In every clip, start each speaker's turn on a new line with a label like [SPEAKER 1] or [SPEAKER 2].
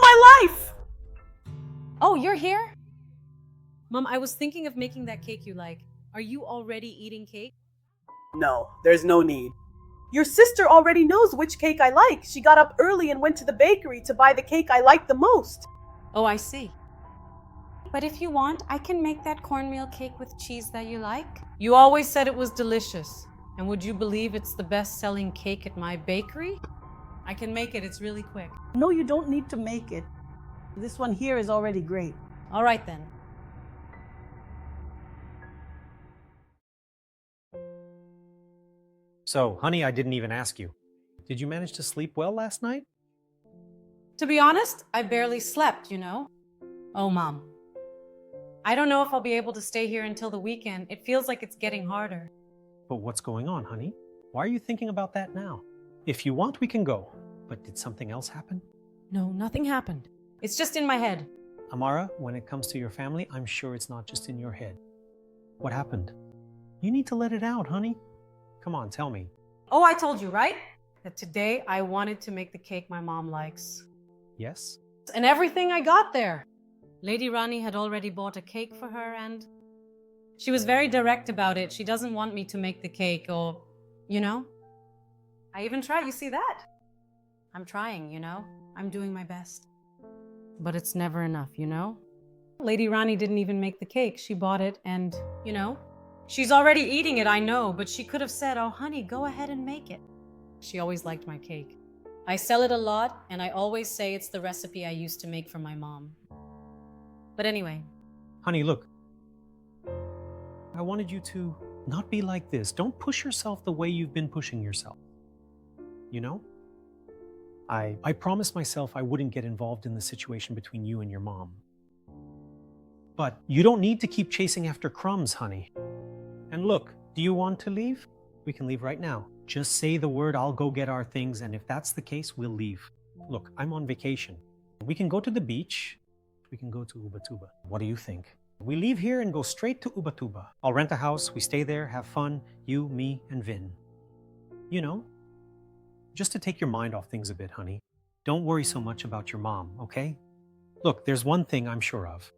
[SPEAKER 1] my life!
[SPEAKER 2] Oh, you're here?
[SPEAKER 3] Mom, I was thinking of making that cake you like. Are you already eating cake?
[SPEAKER 1] No, there's no need. Your sister already knows which cake I like. She got up early and went to the bakery to buy the cake I like the most.
[SPEAKER 3] Oh, I see.
[SPEAKER 2] But if you want, I can make that cornmeal cake with cheese that you like.
[SPEAKER 3] You always said it was delicious. And would you believe it's the best-selling cake at my bakery? I can make it. It's really quick.
[SPEAKER 4] No, you don't need to make it. This one here is already great.
[SPEAKER 3] All right, then.
[SPEAKER 5] So, honey, I didn't even ask you. Did you manage to sleep well last night?
[SPEAKER 3] To be honest, I barely slept, you know? Oh, Mom. I don't know if I'll be able to stay here until the weekend. It feels like it's getting harder.
[SPEAKER 5] But what's going on, honey? Why are you thinking about that now? If you want, we can go. But did something else happen?
[SPEAKER 3] No, nothing happened. It's just in my head.
[SPEAKER 5] Amara, when it comes to your family, I'm sure it's not just in your head. What happened? You need to let it out, honey. Come on, tell me.
[SPEAKER 3] Oh, I told you, right? That today I wanted to make the cake my mom likes.
[SPEAKER 5] Yes?
[SPEAKER 3] And everything I got there. Lady Rani had already bought a cake for her and she was very direct about it. She doesn't want me to make the cake or, you know? I even tried, you see that? I'm trying, you know? I'm doing my best. But it's never enough, you know? Lady Rani didn't even make the cake. She bought it and, you know? She's already eating it, I know, but she could have said, oh, honey, go ahead and make it. She always liked my cake. I sell it a lot, and I always say it's the recipe I used to make for my mom. But anyway.
[SPEAKER 5] Honey, look. I wanted you to not be like this. Don't push yourself the way you've been pushing yourself. You know? I promised myself I wouldn't get involved in the situation between you and your mom. But you don't need to keep chasing after crumbs, honey. And look, do you want to leave? We can leave right now. Just say the word, I'll go get our things, and if that's the case, we'll leave. Look, I'm on vacation. We can go to the beach. We can go to Ubatuba. What do you think? We leave here and go straight to Ubatuba. I'll rent a house, we stay there, have fun, you, me, and Vin. You know, just to take your mind off things a bit, honey. Don't worry so much about your mom, okay? Look, there's one thing I'm sure of.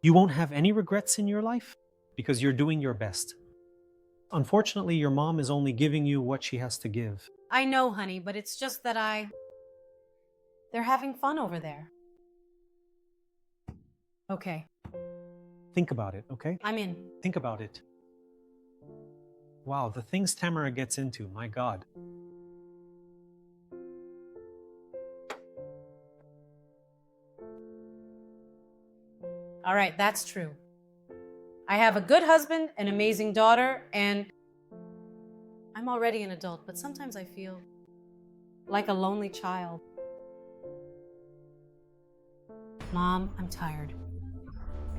[SPEAKER 5] You won't have any regrets in your life because you're doing your best. Unfortunately, your mom is only giving you what she has to give.
[SPEAKER 3] I know, honey, but it's just that they're having fun over there. Okay.
[SPEAKER 5] Think about it, okay?
[SPEAKER 3] I'm in.
[SPEAKER 5] Think about it. Wow, the things Tamara gets into, my God.
[SPEAKER 3] All right, that's true. I have a good husband, an amazing daughter, and I'm already an adult, but sometimes I feel like a lonely child. Mom, I'm tired.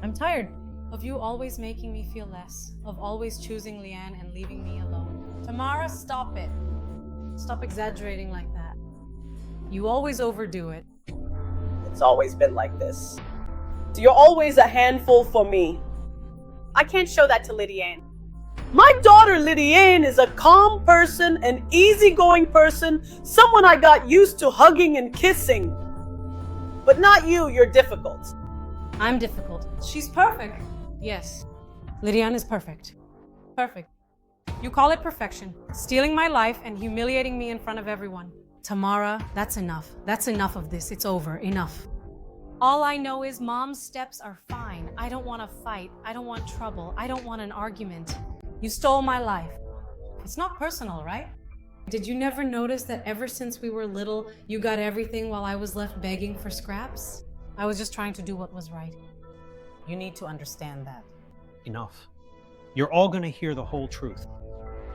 [SPEAKER 3] I'm tired of you always making me feel less, of always choosing Leanne and leaving me alone. Tamara, stop it. Stop exaggerating like that. You always overdo it.
[SPEAKER 1] It's always been like this. You're always a handful for me. I can't show that to Lydiane. My daughter Lydiane is a calm person, an easygoing person, someone I got used to hugging and kissing. But not you, you're difficult.
[SPEAKER 3] I'm difficult. She's perfect. Yes. Lydiane is perfect. Perfect. You call it perfection. Stealing my life and humiliating me in front of everyone. Tamara, that's enough. That's enough of this. It's over. Enough. All I know is Mom's steps are fine. I don't want to fight. I don't want trouble. I don't want an argument. You stole my life. It's not personal, right? Did you never notice that ever since we were little, you got everything while I was left begging for scraps? I was just trying to do what was right. You need to understand that.
[SPEAKER 5] Enough. You're all gonna hear the whole truth.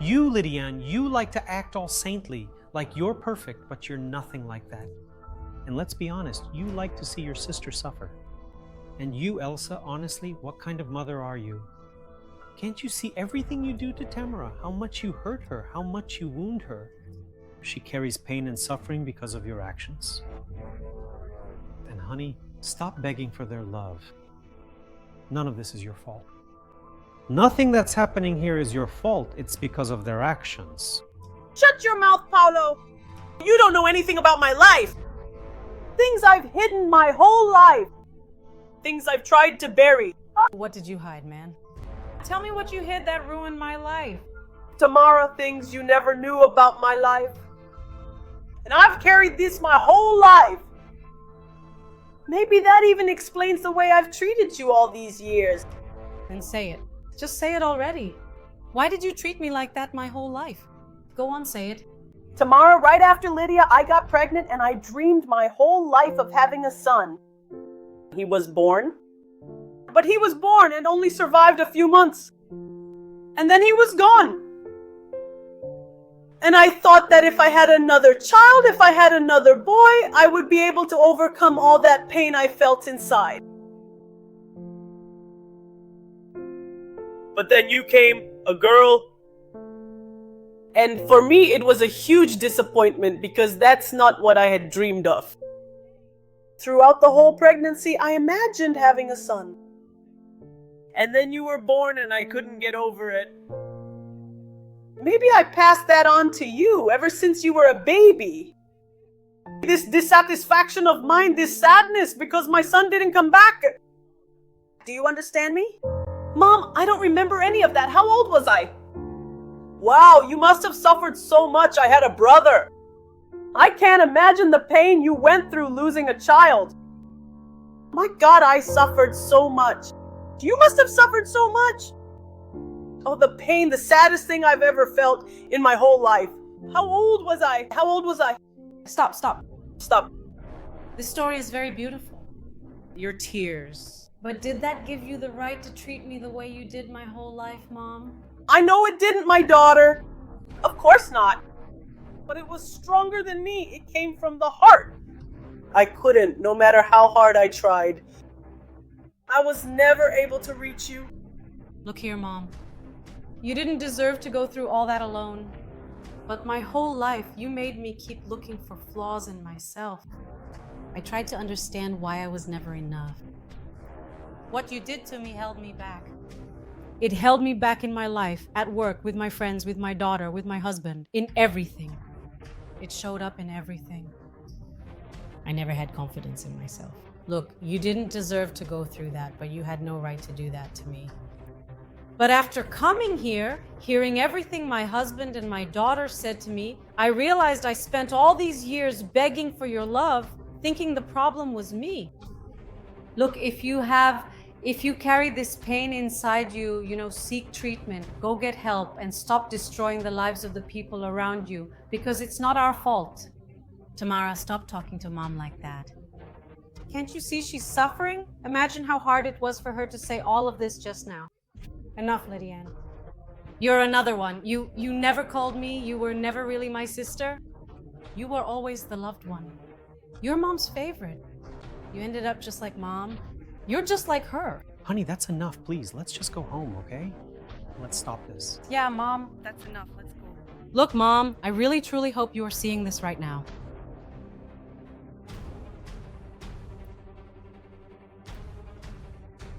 [SPEAKER 5] You, Lydiane, you like to act all saintly, like you're perfect, but you're nothing like that. And let's be honest, you like to see your sister suffer. And you, Elsa, honestly, what kind of mother are you? Can't you see everything you do to Tamara? How much you hurt her, how much you wound her. She carries pain and suffering because of your actions. And honey, stop begging for their love. None of this is your fault. Nothing that's happening here is your fault. It's because of their actions.
[SPEAKER 1] Shut your mouth, Paolo! You don't know anything about my life! things I've hidden my whole life. Things I've tried to bury.
[SPEAKER 3] What did you hide, man? Tell me what you hid that ruined my life.
[SPEAKER 1] Tamara, things you never knew about my life. And I've carried this my whole life. Maybe that even explains the way I've treated you all these years.
[SPEAKER 3] Then say it. Just say it already. Why did you treat me like that my whole life? Go on, say it.
[SPEAKER 1] Tamara, right after Lydia, I got pregnant and I dreamed my whole life of having a son. He was born. But he was born and only survived a few months. And then he was gone. And I thought that if I had another child, if I had another boy, I would be able to overcome all that pain I felt inside. But then you came, a girl. And for me, it was a huge disappointment because that's not what I had dreamed of. Throughout the whole pregnancy, I imagined having a son. And then you were born and I couldn't get over it. Maybe I passed that on to you ever since you were a baby. This dissatisfaction of mine, this sadness because my son didn't come back. Do you understand me? Mom, I don't remember any of that. How old was I? Wow, you must have suffered so much. I had a brother. I can't imagine the pain you went through losing a child. My God, I suffered so much. You must have suffered so much. Oh, the pain, the saddest thing I've ever felt in my whole life. How old was I? How old was I?
[SPEAKER 3] Stop.
[SPEAKER 1] Stop.
[SPEAKER 3] This story is very beautiful. Your tears. But did that give you the right to treat me the way you did my whole life, Mom?
[SPEAKER 1] I know it didn't, my daughter. Of course not. But it was stronger than me. It came from the heart. I couldn't, no matter how hard I tried. I was never able to reach you.
[SPEAKER 3] Look here, Mom. You didn't deserve to go through all that alone. But my whole life, you made me keep looking for flaws in myself. I tried to understand why I was never enough. What you did to me held me back. It held me back in my life, at work, with my friends, with my daughter, with my husband, in everything. It showed up in everything. I never had confidence in myself. Look, you didn't deserve to go through that, but you had no right to do that to me. But after coming here, hearing everything my husband and my daughter said to me, I realized I spent all these years begging for your love, thinking the problem was me. Look, if you carry this pain inside you, seek treatment, go get help, and stop destroying the lives of the people around you, because it's not our fault. Tamara, stop talking to Mom like that. Can't you see she's suffering? Imagine how hard it was for her to say all of this just now. Enough, Lydia. You're another one. You never called me. You were never really my sister. You were always the loved one. You're Mom's favorite. You ended up just like Mom. You're just like her.
[SPEAKER 5] Honey, that's enough, please. Let's just go home, okay? Let's stop this.
[SPEAKER 3] Yeah, Mom, that's enough. Let's go. Look, Mom, I really truly hope you are seeing this right now.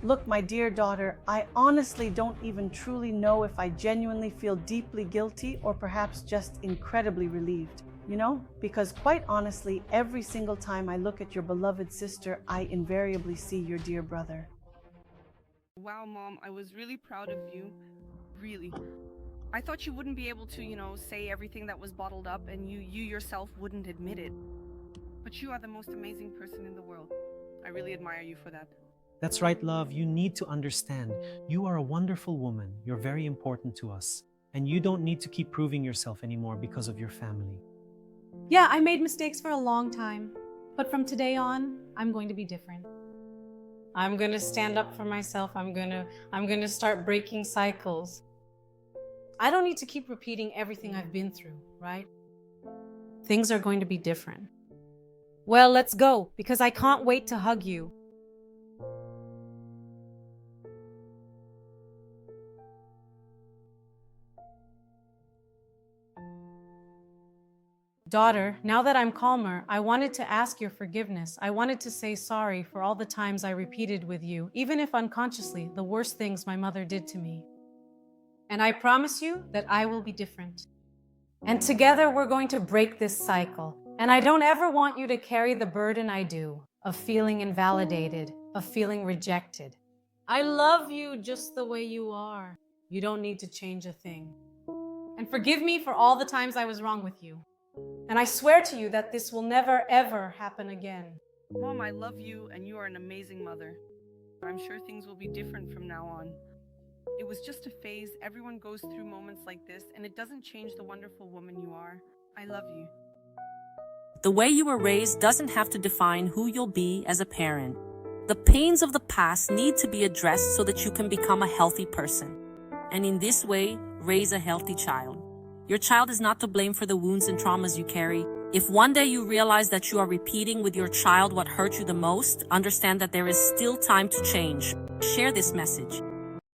[SPEAKER 4] Look, my dear daughter, I honestly don't even truly know if I genuinely feel deeply guilty or perhaps just incredibly relieved. Because quite honestly, every single time I look at your beloved sister, I invariably see your dear brother.
[SPEAKER 6] Wow, Mom, I was really proud of you. Really. I thought you wouldn't be able to, say everything that was bottled up and you yourself wouldn't admit it. But you are the most amazing person in the world. I really admire you for that.
[SPEAKER 5] That's right, love. You need to understand. You are a wonderful woman. You're very important to us. And you don't need to keep proving yourself anymore because of your family.
[SPEAKER 3] Yeah, I made mistakes for a long time. But from today on, I'm going to be different. I'm going to stand up for myself. I'm going to start breaking cycles. I don't need to keep repeating everything I've been through, right? Things are going to be different. Well, let's go, because I can't wait to hug you. Daughter, now that I'm calmer, I wanted to ask your forgiveness. I wanted to say sorry for all the times I repeated with you, even if unconsciously, the worst things my mother did to me. And I promise you that I will be different. And together we're going to break this cycle. And I don't ever want you to carry the burden I do of feeling invalidated, of feeling rejected. I love you just the way you are. You don't need to change a thing. And forgive me for all the times I was wrong with you. And I swear to you that this will never, ever happen again.
[SPEAKER 6] Mom, I love you and you are an amazing mother. I'm sure things will be different from now on. It was just a phase. Everyone goes through moments like this, and it doesn't change the wonderful woman you are. I love you.
[SPEAKER 7] The way you were raised doesn't have to define who you'll be as a parent. The pains of the past need to be addressed so that you can become a healthy person. And in this way, raise a healthy child. Your child is not to blame for the wounds and traumas you carry. If one day you realize that you are repeating with your child what hurt you the most, understand that there is still time to change. Share this message.